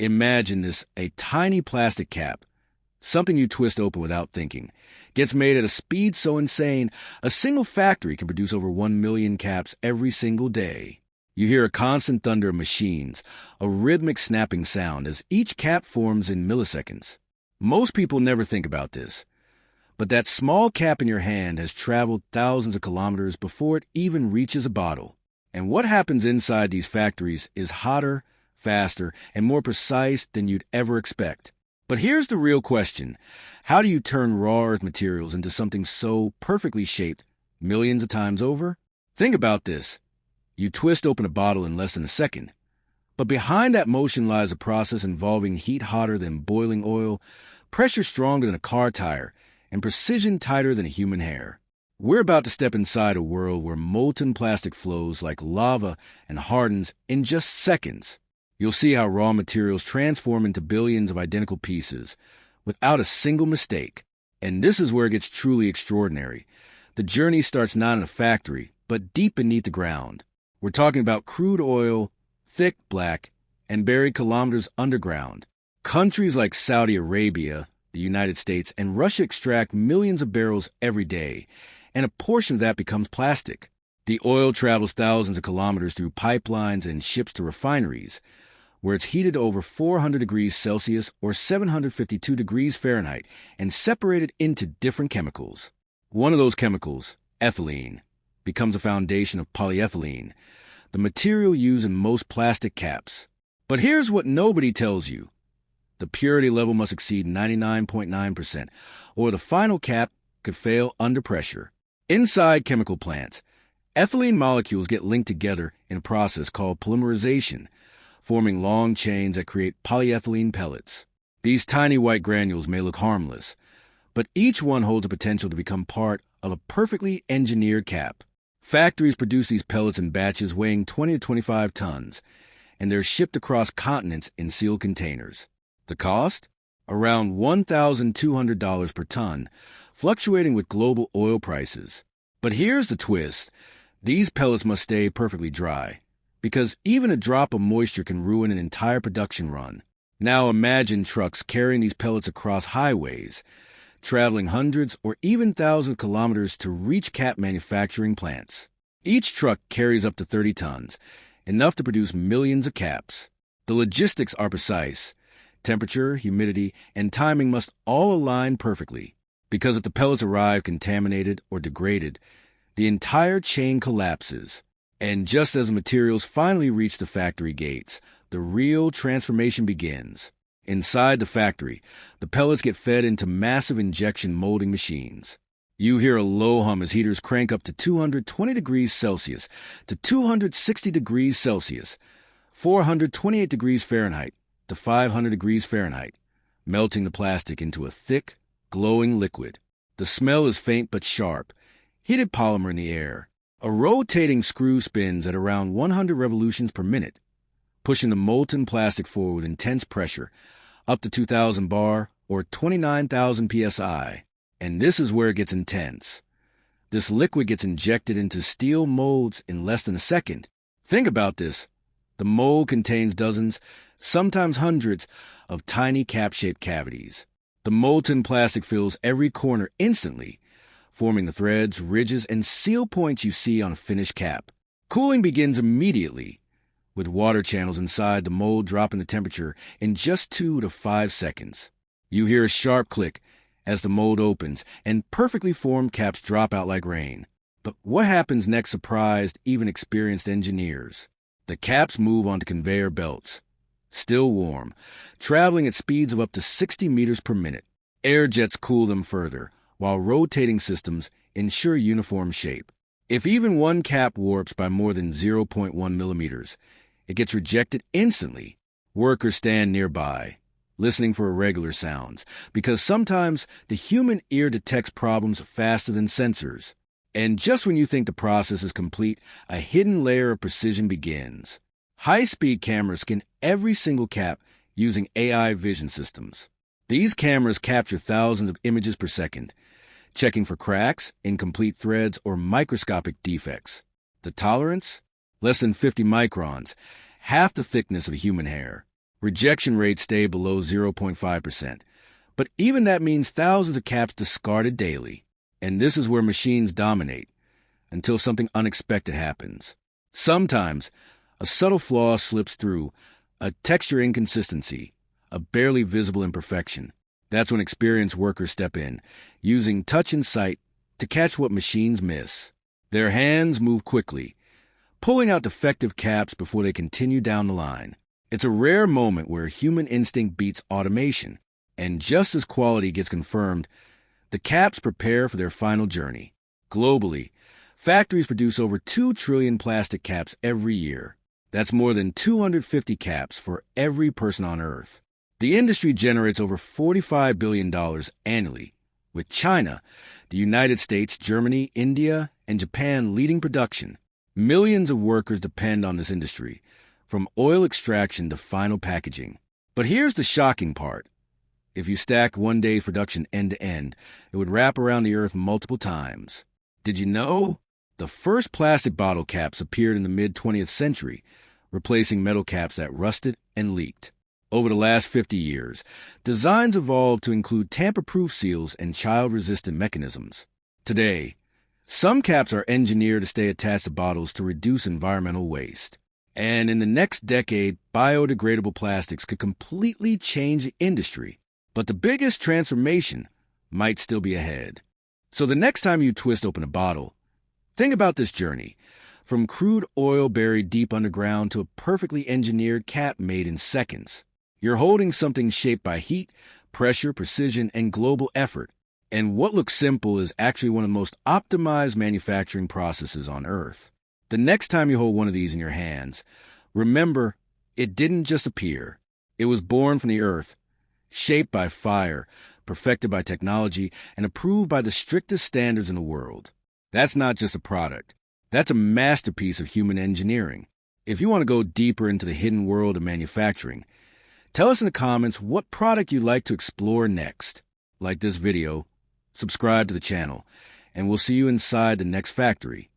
Imagine this, a tiny plastic cap, something you twist open without thinking, gets made at a speed so insane, a single factory can produce over 1 million caps every single day. You hear a constant thunder of machines, a rhythmic snapping sound as each cap forms in milliseconds. Most people never think about this, but that small cap in your hand has traveled thousands of kilometers before it even reaches a bottle. And what happens inside these factories is hotter, faster, and more precise than you'd ever expect. But here's the real question. How do you turn raw earth materials into something so perfectly shaped millions of times over? Think about this. You twist open a bottle in less than a second. But behind that motion lies a process involving heat hotter than boiling oil, pressure stronger than a car tire, and precision tighter than a human hair. We're about to step inside a world where molten plastic flows like lava and hardens in just seconds. You'll see how raw materials transform into billions of identical pieces without a single mistake. And this is where it gets truly extraordinary. The journey starts not in a factory, but deep beneath the ground. We're talking about crude oil, thick, black, and buried kilometers underground. Countries like Saudi Arabia, the United States, and Russia extract millions of barrels every day, and a portion of that becomes plastic. The oil travels thousands of kilometers through pipelines and ships to refineries, where it's heated over 400 degrees Celsius or 752 degrees Fahrenheit and separated into different chemicals. One of those chemicals, ethylene, becomes a foundation of polyethylene, the material used in most plastic caps. But here's what nobody tells you. The purity level must exceed 99.9%, or the final cap could fail under pressure. Inside chemical plants, ethylene molecules get linked together in a process called polymerization, forming long chains that create polyethylene pellets. These tiny white granules may look harmless, but each one holds the potential to become part of a perfectly engineered cap. Factories produce these pellets in batches weighing 20 to 25 tons, and they're shipped across continents in sealed containers. The cost? Around $1,200 per ton, fluctuating with global oil prices. But here's the twist. These pellets must stay perfectly dry, because even a drop of moisture can ruin an entire production run. Now imagine trucks carrying these pellets across highways, traveling hundreds or even thousands of kilometers to reach cap manufacturing plants. Each truck carries up to 30 tons, enough to produce millions of caps. The logistics are precise. Temperature, humidity, and timing must all align perfectly, because if the pellets arrive contaminated or degraded, the entire chain collapses. And just as the materials finally reach the factory gates, the real transformation begins. Inside the factory, the pellets get fed into massive injection molding machines. You hear a low hum as heaters crank up to 220 degrees Celsius to 260 degrees Celsius, 428 degrees Fahrenheit to 500 degrees Fahrenheit, melting the plastic into a thick, glowing liquid. The smell is faint but sharp, heated polymer in the air. A rotating screw spins at around 100 revolutions per minute, pushing the molten plastic forward with intense pressure, up to 2,000 bar or 29,000 psi. And this is where it gets intense. This liquid gets injected into steel molds in less than a second. Think about this. The mold contains dozens, sometimes hundreds, of tiny cap-shaped cavities. The molten plastic fills every corner instantly, forming the threads, ridges, and seal points you see on a finished cap. Cooling begins immediately, with water channels inside the mold dropping the temperature in just 2 to 5 seconds. You hear a sharp click as the mold opens, and perfectly formed caps drop out like rain. But what happens next surprised even experienced engineers. The caps move onto conveyor belts, still warm, traveling at speeds of up to 60 meters per minute. Air jets cool them further, while rotating systems ensure uniform shape. If even one cap warps by more than 0.1 millimeters, it gets rejected instantly. Workers stand nearby, listening for irregular sounds, because sometimes the human ear detects problems faster than sensors. And just when you think the process is complete, a hidden layer of precision begins. High-speed cameras scan every single cap using AI vision systems. These cameras capture thousands of images per second, checking for cracks, incomplete threads, or microscopic defects. The tolerance? Less than 50 microns, half the thickness of a human hair. Rejection rates stay below 0.5%. But even that means thousands of caps discarded daily. And this is where machines dominate, until something unexpected happens. Sometimes, a subtle flaw slips through, a texture inconsistency, a barely visible imperfection. That's when experienced workers step in, using touch and sight to catch what machines miss. Their hands move quickly, pulling out defective caps before they continue down the line. It's a rare moment where human instinct beats automation, and just as quality gets confirmed, the caps prepare for their final journey. Globally, factories produce over 2 trillion plastic caps every year. That's more than 250 caps for every person on Earth. The industry generates over $45 billion annually, with China, the United States, Germany, India, and Japan leading production. Millions of workers depend on this industry, from oil extraction to final packaging. But here's the shocking part. If you stack one day's production end to end, it would wrap around the Earth multiple times. Did you know? The first plastic bottle caps appeared in the mid-20th century, replacing metal caps that rusted and leaked. Over the last 50 years, designs evolved to include tamper-proof seals and child-resistant mechanisms. Today, some caps are engineered to stay attached to bottles to reduce environmental waste. And in the next decade, biodegradable plastics could completely change the industry. But the biggest transformation might still be ahead. So the next time you twist open a bottle, think about this journey, from crude oil buried deep underground to a perfectly engineered cap made in seconds. You're holding something shaped by heat, pressure, precision, and global effort. And what looks simple is actually one of the most optimized manufacturing processes on Earth. The next time you hold one of these in your hands, remember, it didn't just appear. It was born from the Earth, shaped by fire, perfected by technology, and approved by the strictest standards in the world. That's not just a product. That's a masterpiece of human engineering. If you want to go deeper into the hidden world of manufacturing, tell us in the comments what product you'd like to explore next. Like this video, subscribe to the channel, and we'll see you inside the next factory.